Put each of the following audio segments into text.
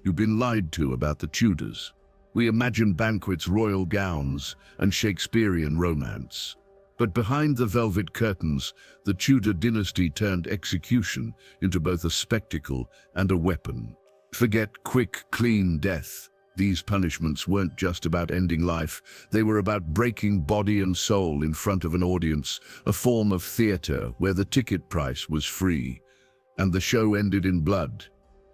You've been lied to about the Tudors. We imagine banquets, royal gowns, and Shakespearean romance. But behind the velvet curtains, the Tudor dynasty turned execution into both a spectacle and a weapon. Forget quick, clean death. These punishments weren't just about ending life, they were about breaking body and soul in front of an audience, a form of theater where the ticket price was free, and the show ended in blood.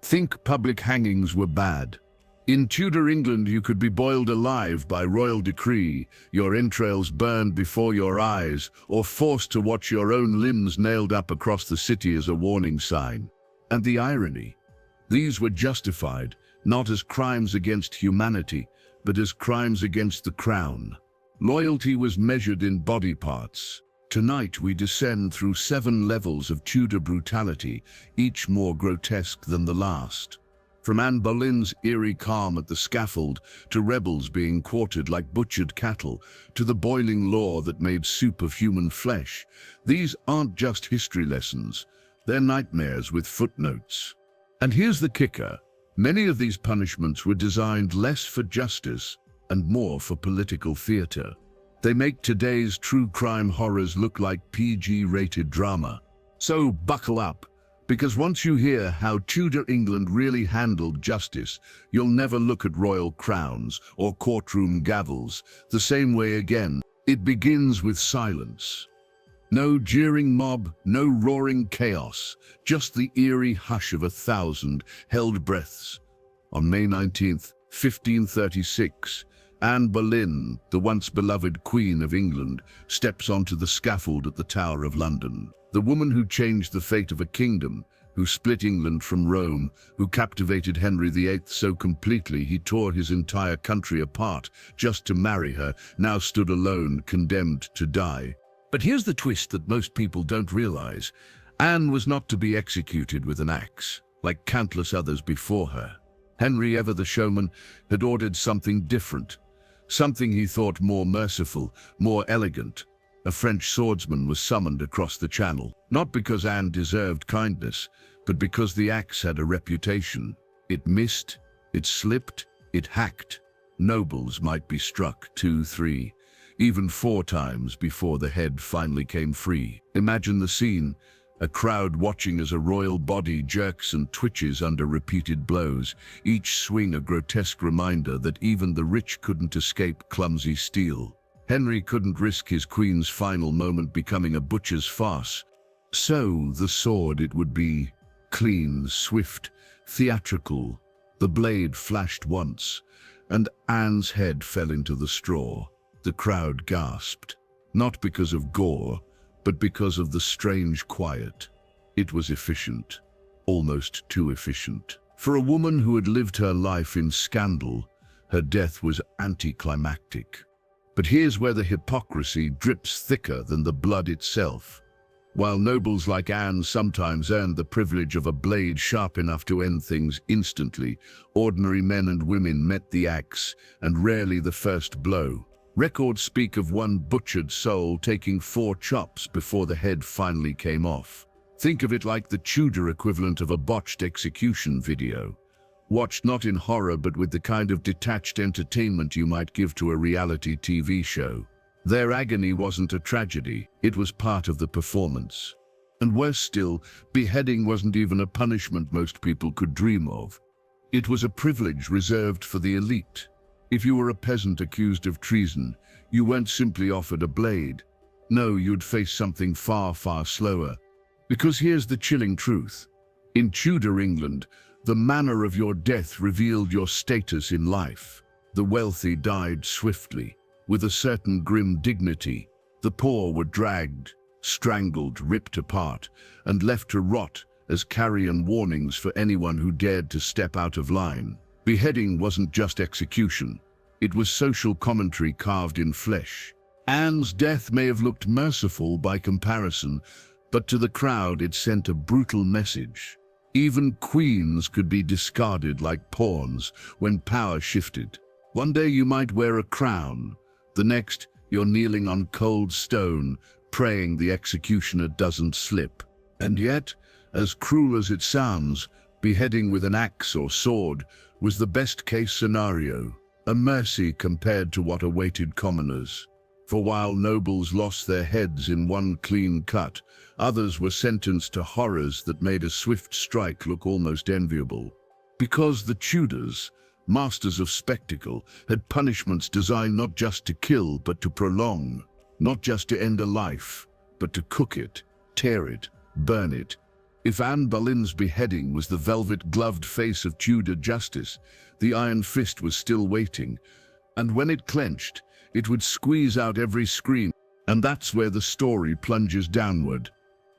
Think public hangings were bad. In Tudor England, you could be boiled alive by royal decree, your entrails burned before your eyes, or forced to watch your own limbs nailed up across the city as a warning sign. And the irony, these were justified, not as crimes against humanity, but as crimes against the crown. Loyalty was measured in body parts. Tonight we descend through 7 levels of Tudor brutality, each more grotesque than the last. From Anne Boleyn's eerie calm at the scaffold, to rebels being quartered like butchered cattle, to the boiling law that made soup of human flesh, these aren't just history lessons, they're nightmares with footnotes. And here's the kicker. Many of these punishments were designed less for justice and more for political theater. They make today's true crime horrors look like PG-rated drama. So buckle up, because once you hear how Tudor England really handled justice, you'll never look at royal crowns or courtroom gavels the same way again. It begins with silence. No jeering mob, no roaring chaos, just the eerie hush of 1,000 held breaths. On May 19th, 1536, Anne Boleyn, the once beloved Queen of England, steps onto the scaffold at the Tower of London. The woman who changed the fate of a kingdom, who split England from Rome, who captivated Henry VIII so completely he tore his entire country apart just to marry her, now stood alone, condemned to die. But here's the twist that most people don't realize. Anne was not to be executed with an axe, like countless others before her. Henry, ever the showman, had ordered something different, something he thought more merciful, more elegant. A French swordsman was summoned across the channel, not because Anne deserved kindness, but because the axe had a reputation. It missed, it slipped, it hacked. Nobles might be struck 2, 3, even 4 times before the head finally came free. Imagine the scene, a crowd watching as a royal body jerks and twitches under repeated blows, each swing a grotesque reminder that even the rich couldn't escape clumsy steel. Henry couldn't risk his queen's final moment becoming a butcher's farce. So the sword it would be, clean, swift, theatrical. The blade flashed once, and Anne's head fell into the straw. The crowd gasped, not because of gore, but because of the strange quiet. It was efficient, almost too efficient. For a woman who had lived her life in scandal, her death was anticlimactic. But here's where the hypocrisy drips thicker than the blood itself. While nobles like Anne sometimes earned the privilege of a blade sharp enough to end things instantly, ordinary men and women met the axe, and rarely the first blow. Records speak of one butchered soul taking 4 chops before the head finally came off. Think of it like the Tudor equivalent of a botched execution video. Watched not in horror but with the kind of detached entertainment you might give to a reality TV show. Their agony wasn't a tragedy, it was part of the performance. And worse still, beheading wasn't even a punishment most people could dream of. It was a privilege reserved for the elite. If you were a peasant accused of treason, you weren't simply offered a blade. No, you'd face something far, far slower. Because here's the chilling truth. In Tudor England, the manner of your death revealed your status in life. The wealthy died swiftly, with a certain grim dignity. The poor were dragged, strangled, ripped apart, and left to rot as carrion warnings for anyone who dared to step out of line. Beheading wasn't just execution. It was social commentary carved in flesh. Anne's death may have looked merciful by comparison, but to the crowd it sent a brutal message. Even queens could be discarded like pawns when power shifted. One day you might wear a crown, the next you're kneeling on cold stone, praying the executioner doesn't slip. And yet, as cruel as it sounds, beheading with an axe or sword was the best-case scenario, a mercy compared to what awaited commoners. For while nobles lost their heads in one clean cut, others were sentenced to horrors that made a swift strike look almost enviable. Because the Tudors, masters of spectacle, had punishments designed not just to kill but to prolong, not just to end a life, but to cook it, tear it, burn it. If Anne Boleyn's beheading was the velvet-gloved face of Tudor justice, the iron fist was still waiting, and when it clenched, it would squeeze out every scream. And that's where the story plunges downward.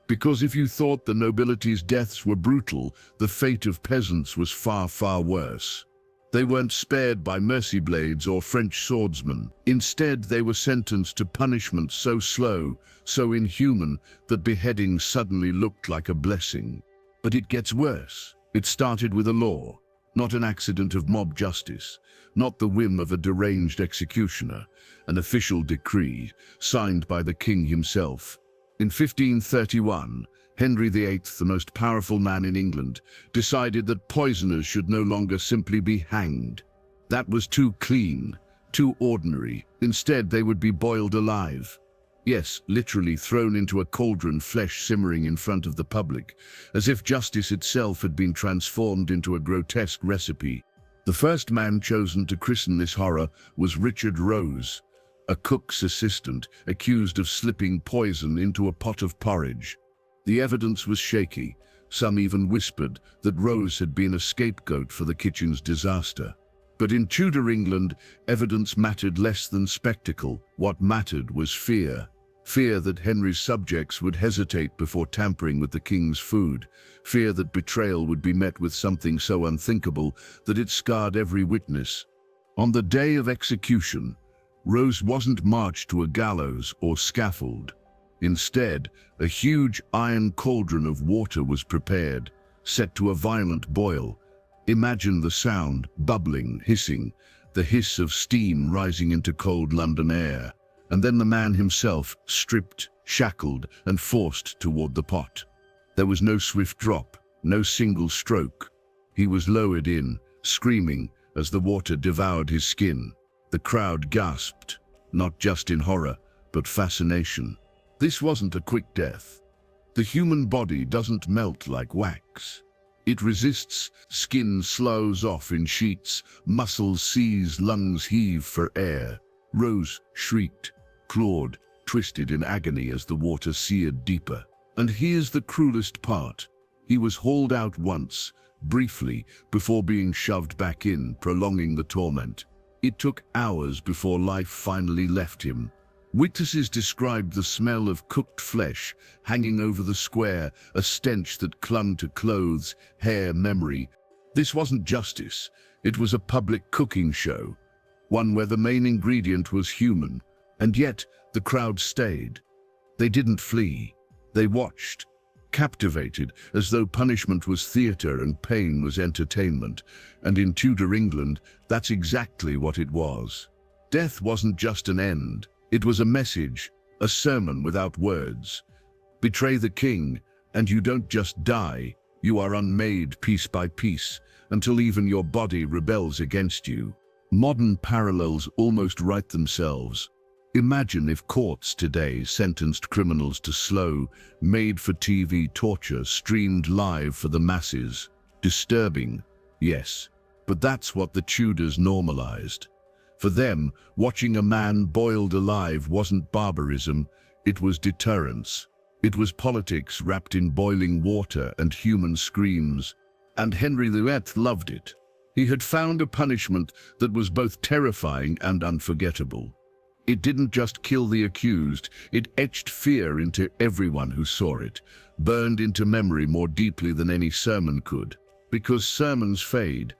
Because if you thought the nobility's deaths were brutal, the fate of peasants was far, far worse. They weren't spared by mercy blades or French swordsmen. Instead, they were sentenced to punishment so slow, so inhuman, that beheading suddenly looked like a blessing. But it gets worse. It started with a law, not an accident of mob justice, not the whim of a deranged executioner, an official decree signed by the king himself. In 1531, Henry VIII, the most powerful man in England, decided that poisoners should no longer simply be hanged. That was too clean, too ordinary. Instead, they would be boiled alive. Yes, literally thrown into a cauldron, flesh simmering in front of the public, as if justice itself had been transformed into a grotesque recipe. The first man chosen to christen this horror was Richard Rose, a cook's assistant accused of slipping poison into a pot of porridge. The evidence was shaky. Some even whispered that Rose had been a scapegoat for the kitchen's disaster. But in Tudor England, evidence mattered less than spectacle. What mattered was fear. Fear that Henry's subjects would hesitate before tampering with the king's food. Fear that betrayal would be met with something so unthinkable that it scarred every witness. On the day of execution, Rose wasn't marched to a gallows or scaffold. Instead, a huge iron cauldron of water was prepared, set to a violent boil. Imagine the sound, bubbling, hissing, the hiss of steam rising into cold London air, and then the man himself, stripped, shackled, and forced toward the pot. There was no swift drop, no single stroke. He was lowered in, screaming, as the water devoured his skin. The crowd gasped, not just in horror, but fascination. This wasn't a quick death. The human body doesn't melt like wax. It resists, skin slows off in sheets, muscles seize, lungs heave for air. Rose shrieked, clawed, twisted in agony as the water seared deeper. And here's the cruelest part. He was hauled out once, briefly, before being shoved back in, prolonging the torment. It took hours before life finally left him. Witnesses described the smell of cooked flesh hanging over the square, a stench that clung to clothes, hair, memory. This wasn't justice. It was a public cooking show, one where the main ingredient was human. And yet, the crowd stayed. They didn't flee. They watched, captivated, as though punishment was theater and pain was entertainment. And in Tudor England, that's exactly what it was. Death wasn't just an end. It was a message, a sermon without words. Betray the king, and you don't just die. You are unmade piece by piece, until even your body rebels against you. Modern parallels almost write themselves. Imagine if courts today sentenced criminals to slow, made-for-TV torture streamed live for the masses. Disturbing, yes, but that's what the Tudors normalized. For them, watching a man boiled alive wasn't barbarism, it was deterrence. It was politics wrapped in boiling water and human screams. And Henry VIII loved it. He had found a punishment that was both terrifying and unforgettable. It didn't just kill the accused, it etched fear into everyone who saw it, burned into memory more deeply than any sermon could. Because sermons fade,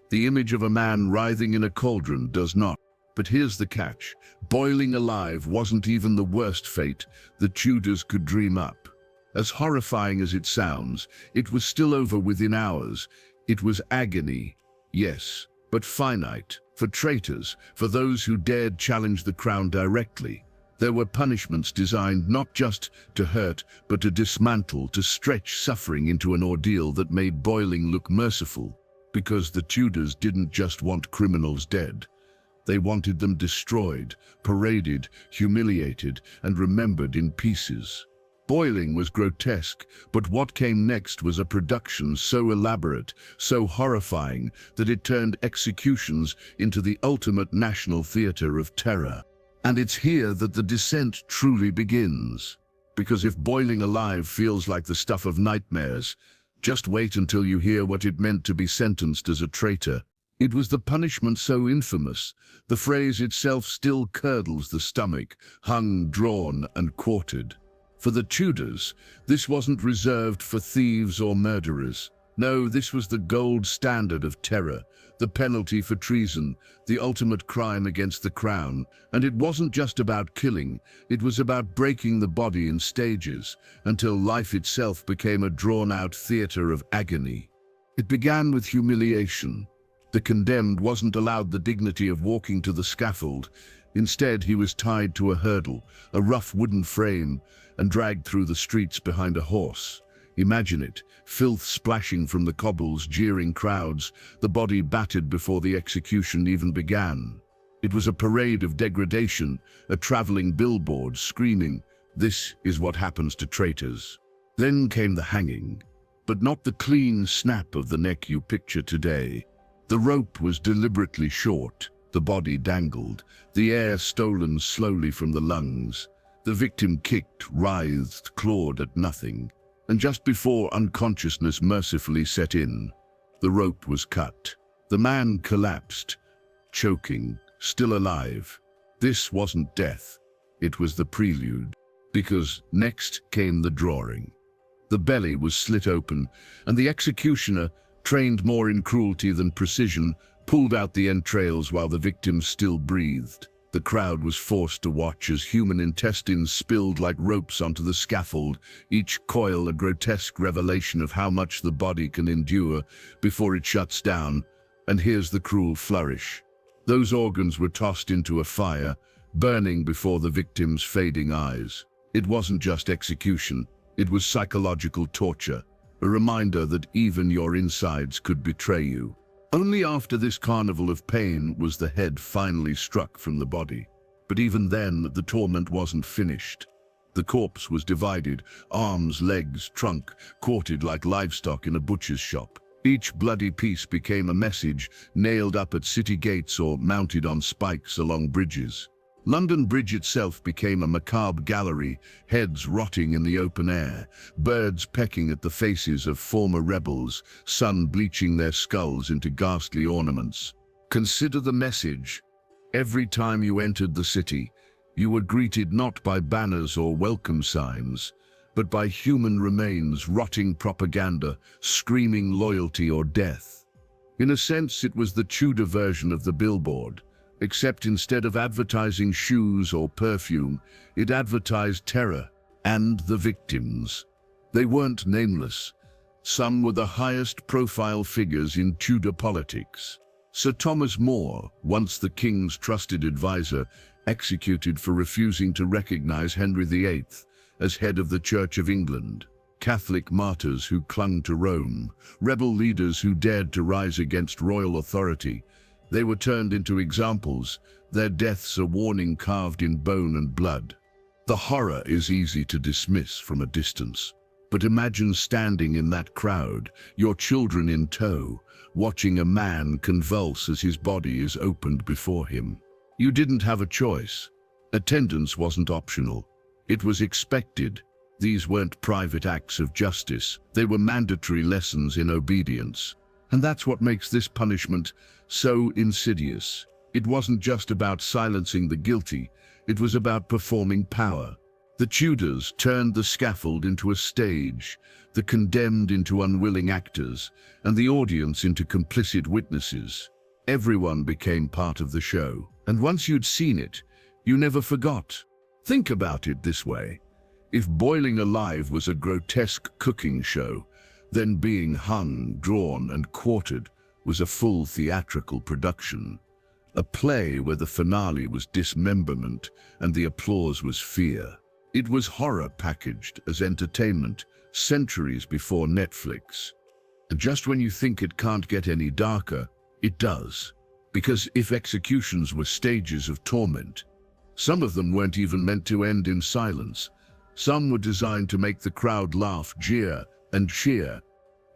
the image of a man writhing in a cauldron does not. But here's the catch. Boiling alive wasn't even the worst fate the Tudors could dream up. As horrifying as it sounds, it was still over within hours. It was agony, yes, but finite. For traitors, for those who dared challenge the crown directly. There were punishments designed not just to hurt, but to dismantle, to stretch suffering into an ordeal that made boiling look merciful. Because the Tudors didn't just want criminals dead. They wanted them destroyed, paraded, humiliated, and remembered in pieces. Boiling was grotesque, but what came next was a production so elaborate, so horrifying, that it turned executions into the ultimate national theater of terror. And it's here that the descent truly begins. Because if boiling alive feels like the stuff of nightmares, just wait until you hear what it meant to be sentenced as a traitor. It was the punishment so infamous, the phrase itself still curdles the stomach, hung, drawn, and quartered. For the Tudors, this wasn't reserved for thieves or murderers. No, this was the gold standard of terror, the penalty for treason, the ultimate crime against the crown. And it wasn't just about killing, it was about breaking the body in stages, until life itself became a drawn-out theater of agony. It began with humiliation. The condemned wasn't allowed the dignity of walking to the scaffold. Instead, he was tied to a hurdle, a rough wooden frame, and dragged through the streets behind a horse. Imagine it, filth splashing from the cobbles, jeering crowds, the body battered before the execution even began. It was a parade of degradation, a traveling billboard screaming, "This is what happens to traitors." Then came the hanging, but not the clean snap of the neck you picture today. The rope was deliberately short, the body dangled, the air stolen slowly from the lungs. The victim kicked, writhed, clawed at nothing. And just before unconsciousness mercifully set in, the rope was cut. The man collapsed, choking, still alive. This wasn't death. It was the prelude. Because next came the drawing. The belly was slit open, and the executioner, trained more in cruelty than precision, pulled out the entrails while the victim still breathed. The crowd was forced to watch as human intestines spilled like ropes onto the scaffold, each coil a grotesque revelation of how much the body can endure before it shuts down. And here's the cruel flourish. Those organs were tossed into a fire, burning before the victim's fading eyes. It wasn't just execution, it was psychological torture, a reminder that even your insides could betray you. Only after this carnival of pain was the head finally struck from the body. But even then, the torment wasn't finished. The corpse was divided, arms, legs, trunk, quartered like livestock in a butcher's shop. Each bloody piece became a message, nailed up at city gates or mounted on spikes along bridges. London Bridge itself became a macabre gallery, heads rotting in the open air, birds pecking at the faces of former rebels, sun bleaching their skulls into ghastly ornaments. Consider the message. Every time you entered the city, you were greeted not by banners or welcome signs, but by human remains, rotting propaganda, screaming loyalty or death. In a sense, it was the Tudor version of the billboard. Except instead of advertising shoes or perfume, it advertised terror and the victims. They weren't nameless. Some were the highest profile figures in Tudor politics. Sir Thomas More, once the king's trusted advisor, executed for refusing to recognize Henry VIII as head of the Church of England. Catholic martyrs who clung to Rome, rebel leaders who dared to rise against royal authority. They were turned into examples, their deaths a warning carved in bone and blood. The horror is easy to dismiss from a distance, but imagine standing in that crowd, your children in tow, watching a man convulse as his body is opened before him. You didn't have a choice. Attendance wasn't optional. It was expected. These weren't private acts of justice. They were mandatory lessons in obedience. And that's what makes this punishment so insidious. It wasn't just about silencing the guilty, it was about performing power. The Tudors turned the scaffold into a stage, the condemned into unwilling actors, and the audience into complicit witnesses. Everyone became part of the show, and once you'd seen it, you never forgot. Think about it this way. If boiling alive was a grotesque cooking show, then being hung, drawn, and quartered was a full theatrical production. A play where the finale was dismemberment and the applause was fear. It was horror packaged as entertainment, centuries before Netflix. And just when you think it can't get any darker, it does. Because if executions were stages of torment, some of them weren't even meant to end in silence. Some were designed to make the crowd laugh, jeer, and cheer.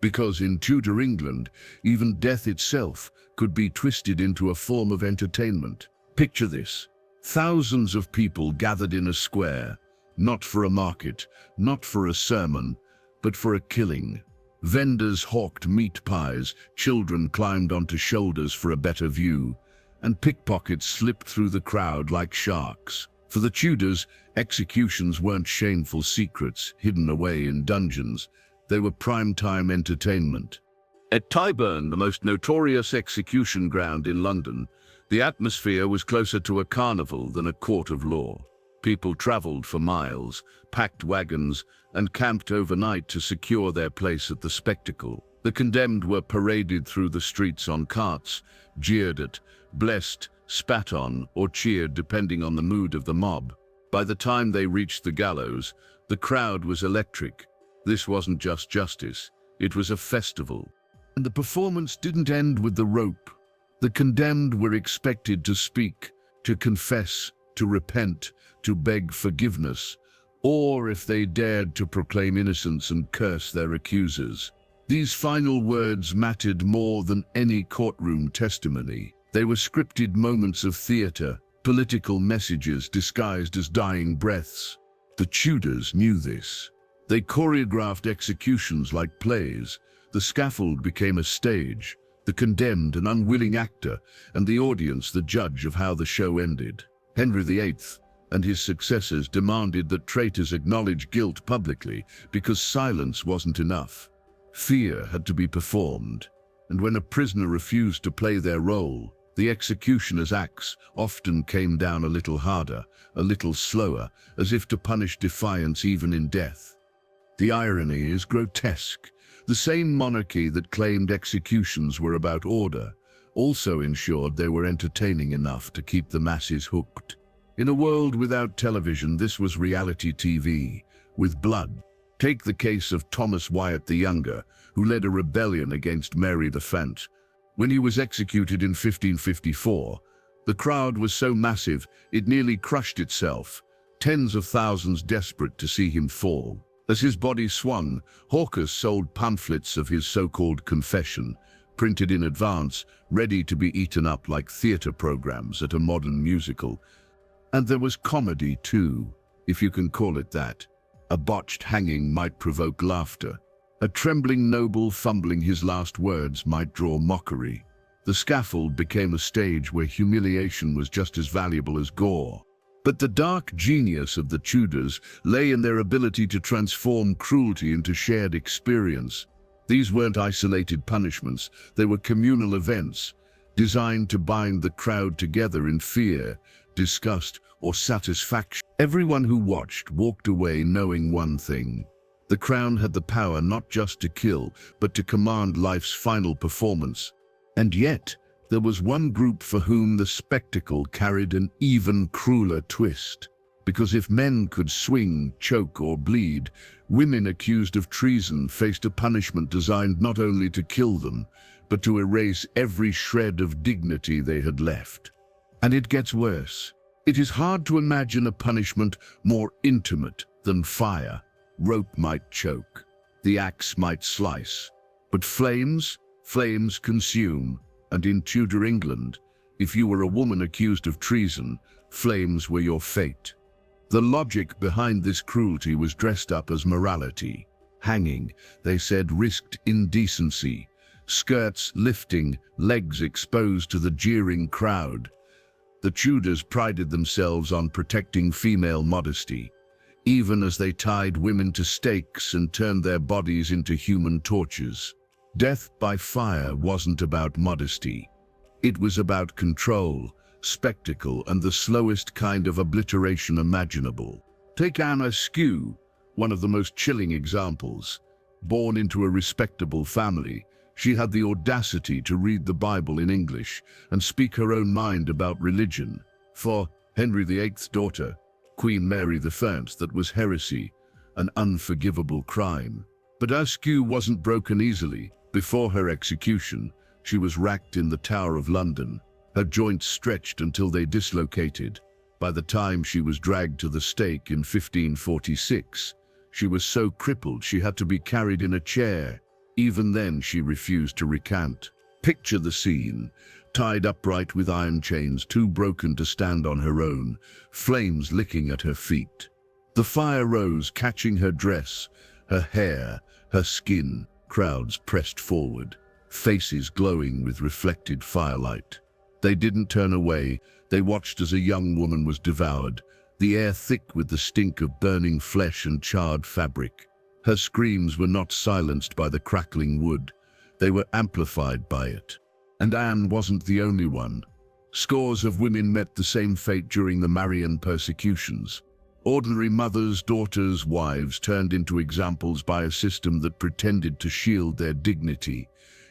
Because in Tudor England, even death itself could be twisted into a form of entertainment. Picture this. Thousands of people gathered in a square, not for a market, not for a sermon, but for a killing. Vendors hawked meat pies, children climbed onto shoulders for a better view, and pickpockets slipped through the crowd like sharks. For the Tudors, executions weren't shameful secrets hidden away in dungeons. They were prime-time entertainment. At Tyburn, the most notorious execution ground in London, the atmosphere was closer to a carnival than a court of law. People traveled for miles, packed wagons, and camped overnight to secure their place at the spectacle. The condemned were paraded through the streets on carts, jeered at, blessed, spat on, or cheered depending on the mood of the mob. By the time they reached the gallows, the crowd was electric. This wasn't just justice, it was a festival. And the performance didn't end with the rope. The condemned were expected to speak, to confess, to repent, to beg forgiveness, or if they dared to proclaim innocence and curse their accusers. These final words mattered more than any courtroom testimony. They were scripted moments of theater, political messages disguised as dying breaths. The Tudors knew this. They choreographed executions like plays. The scaffold became a stage, the condemned an unwilling actor, and the audience the judge of how the show ended. Henry VIII and his successors demanded that traitors acknowledge guilt publicly because silence wasn't enough. Fear had to be performed, and when a prisoner refused to play their role, the executioner's axe often came down a little harder, a little slower, as if to punish defiance even in death. The irony is grotesque. The same monarchy that claimed executions were about order also ensured they were entertaining enough to keep the masses hooked. In a world without television, this was reality TV, with blood. Take the case of Thomas Wyatt the Younger, who led a rebellion against Mary the Font. When he was executed in 1554, the crowd was so massive it nearly crushed itself, tens of thousands desperate to see him fall. As his body swung, hawkers sold pamphlets of his so-called confession, printed in advance, ready to be eaten up like theater programs at a modern musical. And there was comedy too, if you can call it that. A botched hanging might provoke laughter. A trembling noble fumbling his last words might draw mockery. The scaffold became a stage where humiliation was just as valuable as gore. But the dark genius of the Tudors lay in their ability to transform cruelty into shared experience. These weren't isolated punishments, they were communal events, designed to bind the crowd together in fear, disgust, or satisfaction. Everyone who watched walked away knowing one thing. The crown had the power not just to kill, but to command life's final performance. And yet, there was one group for whom the spectacle carried an even crueler twist. Because if men could swing, choke, or bleed, women accused of treason faced a punishment designed not only to kill them, but to erase every shred of dignity they had left. And it gets worse. It is hard to imagine a punishment more intimate than fire. Rope might choke, the axe might slice, but flames consume. And in Tudor England, if you were a woman accused of treason, flames were your fate. The logic behind this cruelty was dressed up as morality. Hanging, they said, risked indecency. Skirts lifting, legs exposed to the jeering crowd. The Tudors prided themselves on protecting female modesty, even as they tied women to stakes and turned their bodies into human torches. Death by fire wasn't about modesty. It was about control, spectacle, and the slowest kind of obliteration imaginable. Take Anne Askew, one of the most chilling examples. Born into a respectable family, she had the audacity to read the Bible in English and speak her own mind about religion. For Henry VIII's daughter, Queen Mary the Font, that was heresy, an unforgivable crime. But Askew wasn't broken easily. Before her execution, she was racked in the Tower of London, her joints stretched until they dislocated. By the time she was dragged to the stake in 1546, she was so crippled she had to be carried in a chair. Even then, she refused to recant. Picture the scene, tied upright with iron chains, too broken to stand on her own, flames licking at her feet. The fire rose, catching her dress, her hair, her skin. Crowds pressed forward, faces glowing with reflected firelight. They didn't turn away. They watched as a young woman was devoured, the air thick with the stink of burning flesh and charred fabric. Her screams were not silenced by the crackling wood. They were amplified by it. And Anne wasn't the only one. Scores of women met the same fate during the Marian persecutions. Ordinary mothers, daughters, wives turned into examples by a system that pretended to shield their dignity,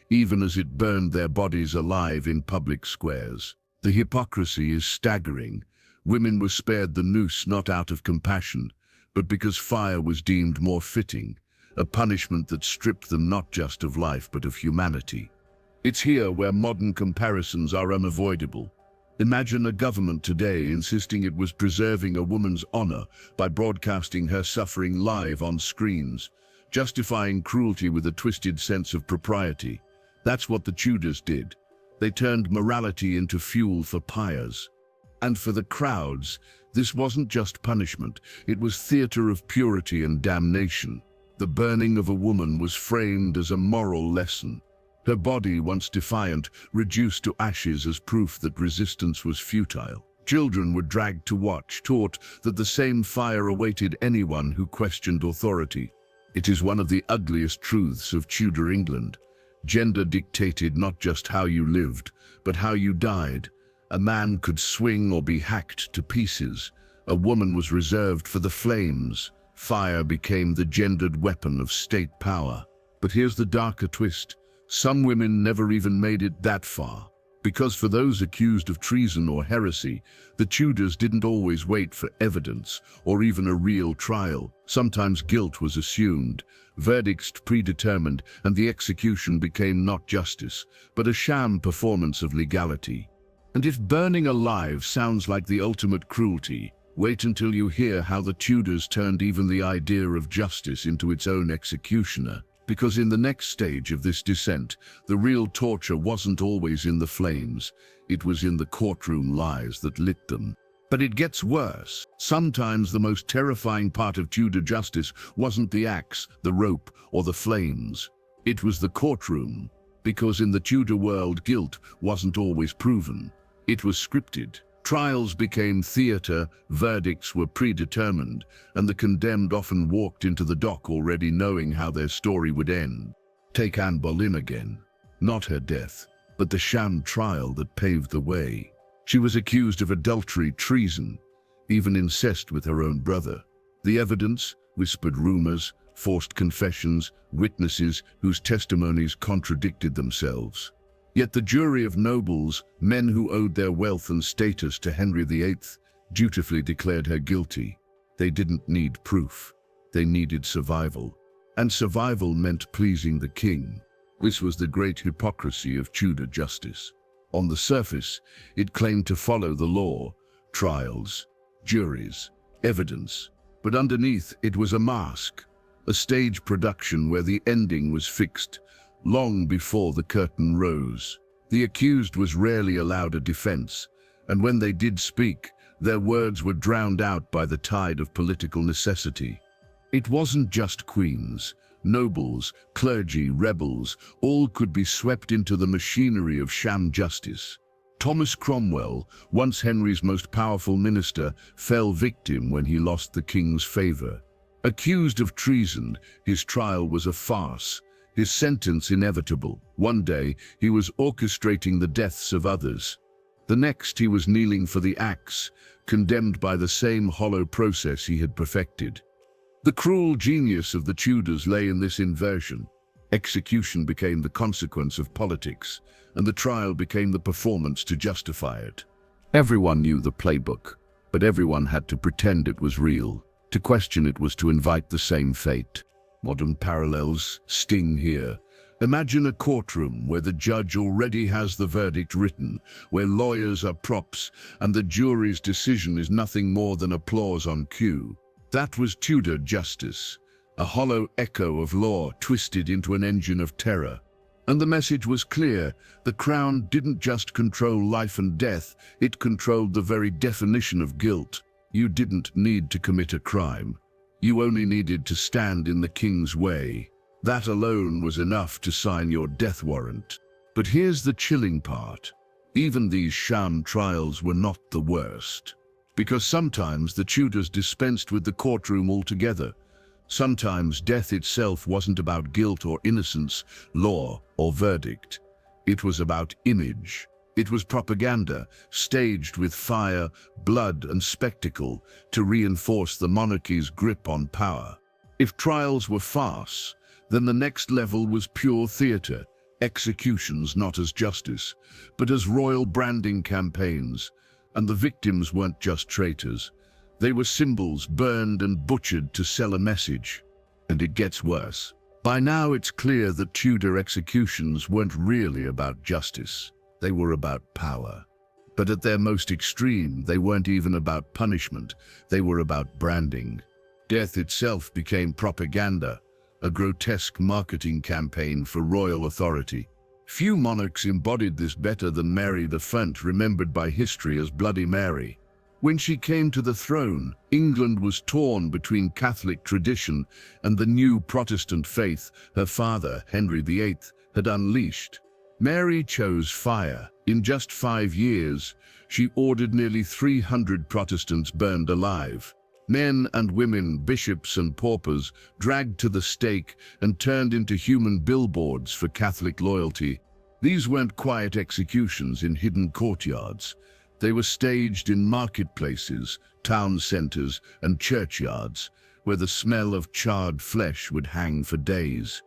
even as it burned their bodies alive in public squares. The hypocrisy is staggering. Women were spared the noose not out of compassion, but because fire was deemed more fitting, a punishment that stripped them not just of life but of humanity. It's here where modern comparisons are unavoidable. Imagine a government today insisting it was preserving a woman's honor by broadcasting her suffering live on screens, justifying cruelty with a twisted sense of propriety. That's what the Tudors did. They turned morality into fuel for pyres. And for the crowds, this wasn't just punishment, it was theater of purity and damnation. The burning of a woman was framed as a moral lesson. Her body, once defiant, reduced to ashes as proof that resistance was futile. Children were dragged to watch, taught that the same fire awaited anyone who questioned authority. It is one of the ugliest truths of Tudor England. Gender dictated not just how you lived, but how you died. A man could swing or be hacked to pieces. A woman was reserved for the flames. Fire became the gendered weapon of state power. But here's the darker twist. Some women never even made it that far. Because for those accused of treason or heresy, the Tudors didn't always wait for evidence or even a real trial. Sometimes guilt was assumed, verdicts predetermined, and the execution became not justice, but a sham performance of legality. And if burning alive sounds like the ultimate cruelty, wait until you hear how the Tudors turned even the idea of justice into its own executioner. Because in the next stage of this descent, the real torture wasn't always in the flames, it was in the courtroom lies that lit them. But it gets worse. Sometimes the most terrifying part of Tudor justice wasn't the axe, the rope, or the flames. It was the courtroom. Because in the Tudor world, guilt wasn't always proven. It was scripted. Trials became theater, verdicts were predetermined, and the condemned often walked into the dock already knowing how their story would end. Take Anne Boleyn again. Not her death, but the sham trial that paved the way. She was accused of adultery, treason, even incest with her own brother. The evidence, whispered rumors, forced confessions, witnesses whose testimonies contradicted themselves. Yet the jury of nobles, men who owed their wealth and status to Henry VIII, dutifully declared her guilty. They didn't need proof. They needed survival. And survival meant pleasing the king. This was the great hypocrisy of Tudor justice. On the surface, it claimed to follow the law, trials, juries, evidence. But underneath, it was a mask, a stage production where the ending was fixed long before the curtain rose. The accused was rarely allowed a defense, and when they did speak, their words were drowned out by the tide of political necessity. It wasn't just queens. Nobles, clergy, rebels, all could be swept into the machinery of sham justice. Thomas Cromwell, once Henry's most powerful minister, fell victim when he lost the king's favor. Accused of treason, his trial was a farce, his sentence inevitable. One day, he was orchestrating the deaths of others. The next, he was kneeling for the axe, condemned by the same hollow process he had perfected. The cruel genius of the Tudors lay in this inversion. Execution became the consequence of politics, and the trial became the performance to justify it. Everyone knew the playbook, but everyone had to pretend it was real. To question it was to invite the same fate. Modern parallels sting here. Imagine a courtroom where the judge already has the verdict written, where lawyers are props, and the jury's decision is nothing more than applause on cue. That was Tudor justice, a hollow echo of law twisted into an engine of terror. And the message was clear: the crown didn't just control life and death, it controlled the very definition of guilt. You didn't need to commit a crime. You only needed to stand in the king's way. That alone was enough to sign your death warrant. But here's the chilling part. Even these sham trials were not the worst. Because sometimes the Tudors dispensed with the courtroom altogether. Sometimes death itself wasn't about guilt or innocence, law or verdict. It was about image. It was propaganda, staged with fire, blood, and spectacle to reinforce the monarchy's grip on power. If trials were farce, then the next level was pure theatre, executions not as justice, but as royal branding campaigns. And the victims weren't just traitors. They were symbols burned and butchered to sell a message. And it gets worse. By now it's clear that Tudor executions weren't really about justice. They were about power. But at their most extreme, they weren't even about punishment. They were about branding. Death itself became propaganda, a grotesque marketing campaign for royal authority. Few monarchs embodied this better than Mary I, remembered by history as Bloody Mary. When she came to the throne, England was torn between Catholic tradition and the new Protestant faith her father, Henry VIII, had unleashed. Mary chose fire. In just 5 years, she ordered nearly 300 Protestants burned alive. Men and women, bishops and paupers, dragged to the stake and turned into human billboards for Catholic loyalty. These weren't quiet executions in hidden courtyards. They were staged in marketplaces, town centers, and churchyards, where the smell of charred flesh would hang for days.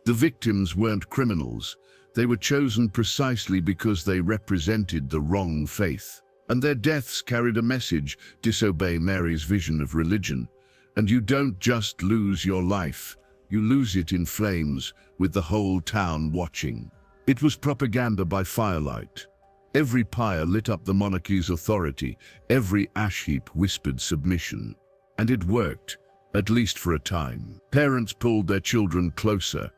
The victims weren't criminals. They were chosen precisely because they represented the wrong faith. And their deaths carried a message: disobey Mary's vision of religion. And you don't just lose your life, you lose it in flames, with the whole town watching. It was propaganda by firelight. Every pyre lit up the monarchy's authority, every ash heap whispered submission. And it worked, at least for a time. Parents pulled their children closer.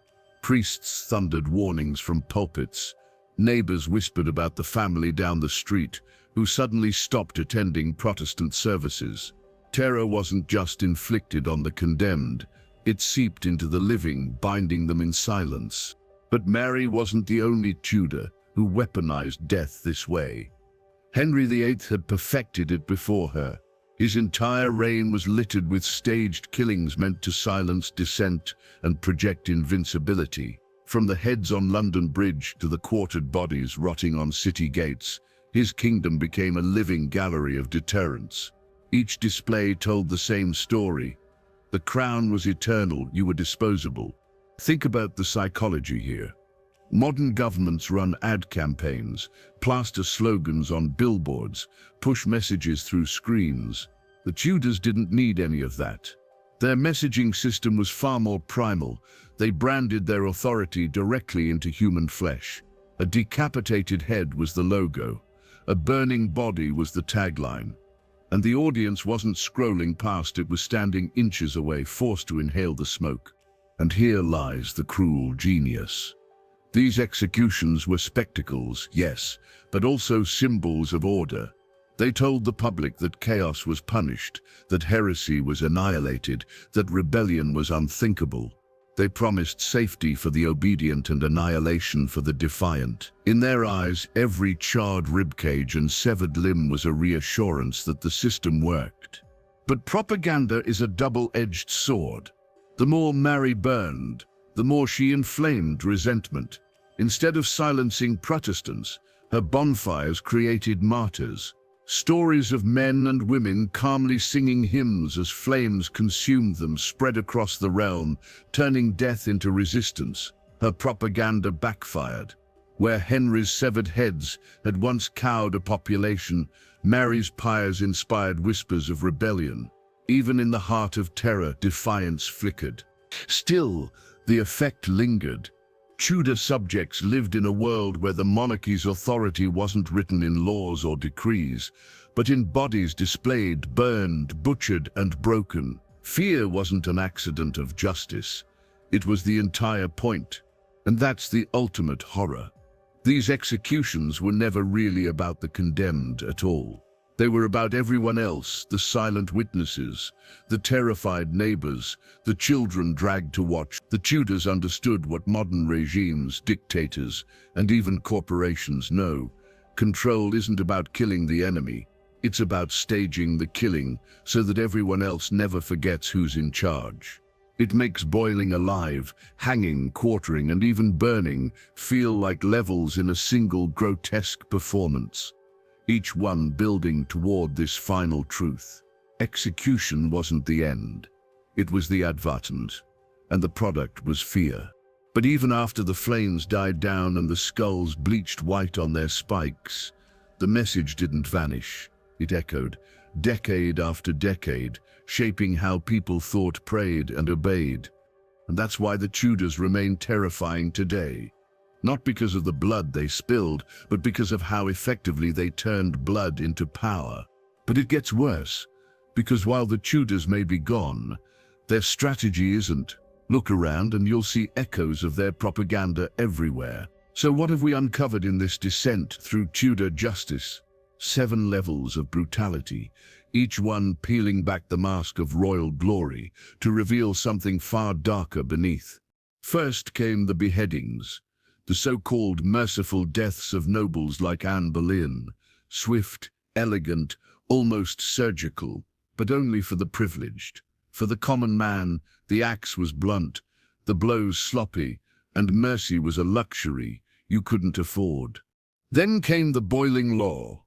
Priests thundered warnings from pulpits. Neighbors whispered about the family down the street, who suddenly stopped attending Protestant services. Terror wasn't just inflicted on the condemned, it seeped into the living, binding them in silence. But Mary wasn't the only Tudor who weaponized death this way. Henry VIII had perfected it before her. His entire reign was littered with staged killings meant to silence dissent and project invincibility. From the heads on London Bridge to the quartered bodies rotting on city gates, his kingdom became a living gallery of deterrence. Each display told the same story. The crown was eternal, you were disposable. Think about the psychology here. Modern governments run ad campaigns, plaster slogans on billboards, push messages through screens. The Tudors didn't need any of that. Their messaging system was far more primal. They branded their authority directly into human flesh. A decapitated head was the logo. A burning body was the tagline. And the audience wasn't scrolling past, it was standing inches away, forced to inhale the smoke. And here lies the cruel genius. These executions were spectacles, yes, but also symbols of order. They told the public that chaos was punished, that heresy was annihilated, that rebellion was unthinkable. They promised safety for the obedient and annihilation for the defiant. In their eyes, every charred ribcage and severed limb was a reassurance that the system worked. But propaganda is a double-edged sword. The more Mary burned, the more she inflamed resentment. Instead of silencing Protestants, her bonfires created martyrs. Stories of men and women calmly singing hymns as flames consumed them spread across the realm, turning death into resistance. Her propaganda backfired. Where Henry's severed heads had once cowed a population, Mary's pyres inspired whispers of rebellion. Even in the heart of terror, defiance flickered. Still, the effect lingered. Tudor subjects lived in a world where the monarchy's authority wasn't written in laws or decrees, but in bodies displayed, burned, butchered, and broken. Fear wasn't an accident of justice. It was the entire point. And that's the ultimate horror. These executions were never really about the condemned at all. They were about everyone else, the silent witnesses, the terrified neighbors, the children dragged to watch. The Tudors understood what modern regimes, dictators, and even corporations know. Control isn't about killing the enemy. It's about staging the killing so that everyone else never forgets who's in charge. It makes boiling alive, hanging, quartering, and even burning feel like levels in a single grotesque performance, each one building toward this final truth. Execution wasn't the end. It was the adjutant, and the product was fear. But even after the flames died down and the skulls bleached white on their spikes, the message didn't vanish. It echoed, decade after decade, shaping how people thought, prayed, and obeyed. And that's why the Tudors remain terrifying today. Not because of the blood they spilled, but because of how effectively they turned blood into power. But it gets worse, because while the Tudors may be gone, their strategy isn't. Look around and you'll see echoes of their propaganda everywhere. So what have we uncovered in this descent through Tudor justice? 7 levels of brutality, each one peeling back the mask of royal glory to reveal something far darker beneath. First came the beheadings, the so-called merciful deaths of nobles like Anne Boleyn, swift, elegant, almost surgical, but only for the privileged. For the common man, the axe was blunt, the blows sloppy, and mercy was a luxury you couldn't afford. Then came the boiling law,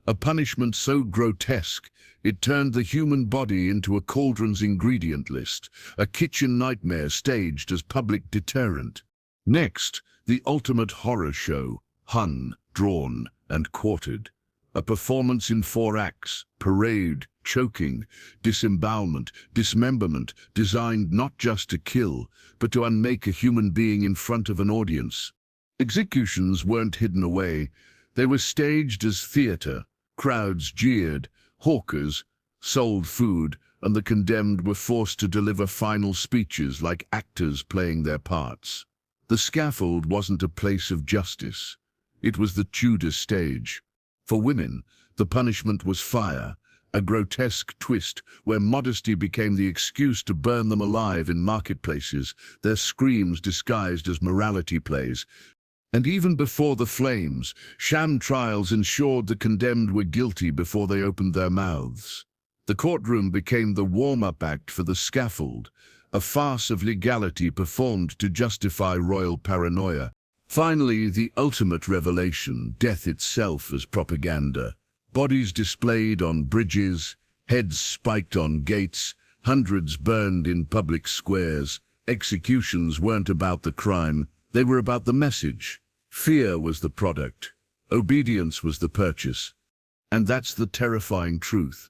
a punishment so grotesque it turned the human body into a cauldron's ingredient list, a kitchen nightmare staged as public deterrent. Next, the ultimate horror show, hung, drawn, and quartered. A performance in 4 acts, parade, choking, disembowelment, dismemberment, designed not just to kill, but to unmake a human being in front of an audience. Executions weren't hidden away. They were staged as theater. Crowds jeered, hawkers sold food, and the condemned were forced to deliver final speeches like actors playing their parts. The scaffold wasn't a place of justice. It was the Tudor stage. For women, the punishment was fire, a grotesque twist where modesty became the excuse to burn them alive in marketplaces, their screams disguised as morality plays. And even before the flames, sham trials ensured the condemned were guilty before they opened their mouths. The courtroom became the warm-up act for the scaffold, a farce of legality performed to justify royal paranoia. Finally, the ultimate revelation, death itself as propaganda. Bodies displayed on bridges, heads spiked on gates, hundreds burned in public squares. Executions weren't about the crime, they were about the message. Fear was the product, obedience was the purchase. And that's the terrifying truth.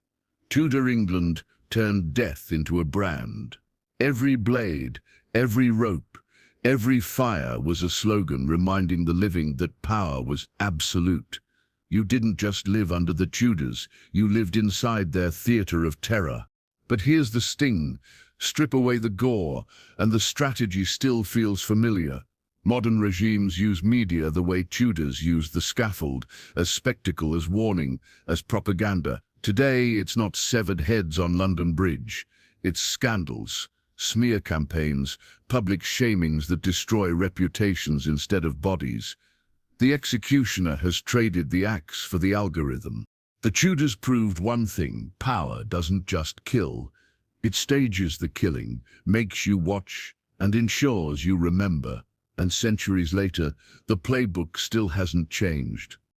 Tudor England turned death into a brand. Every blade, every rope, every fire was a slogan reminding the living that power was absolute. You didn't just live under the Tudors, you lived inside their theater of terror. But here's the sting. Strip away the gore, and the strategy still feels familiar. Modern regimes use media the way Tudors used the scaffold, as spectacle, as warning, as propaganda. Today, it's not severed heads on London Bridge. It's scandals, smear campaigns, public shamings that destroy reputations instead of bodies. The executioner has traded the axe for the algorithm. The Tudors proved one thing: power doesn't just kill. It stages the killing, makes you watch, and ensures you remember. And centuries later, the playbook still hasn't changed.